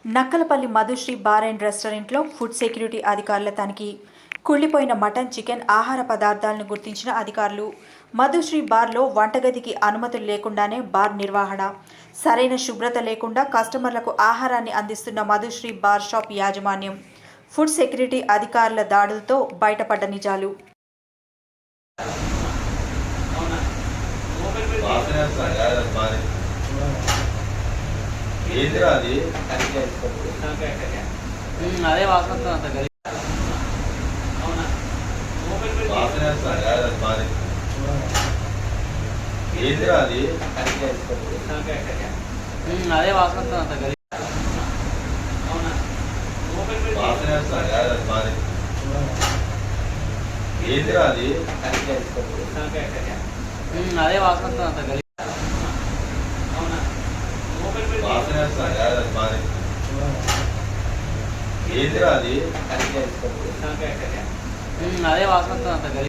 Nakkalapalli Madhushree bar and రెస్టారెంట్లో food security అధికారుల తనిఖీ. కుళ్ళిపోయిన మటన్, చికెన్ ఆహార పదార్థాలను గుర్తించిన అధికారులు. మధుశ్రీ బార్లో వంటగదికి అనుమతులు లేకుండానే బార్ నిర్వహణ. సరైన శుభ్రత లేకుండా కస్టమర్లకు ఆహారాన్ని అందిస్తున్న మధుశ్రీ బార్ షాప్ యాజమాన్యం. ఫుడ్ సెక్యూరిటీ అధికారుల దాడులతో బయటపడ్డ నిజాలు. అదే వాసన అదే వాసన అదే వాసన అదే వాసన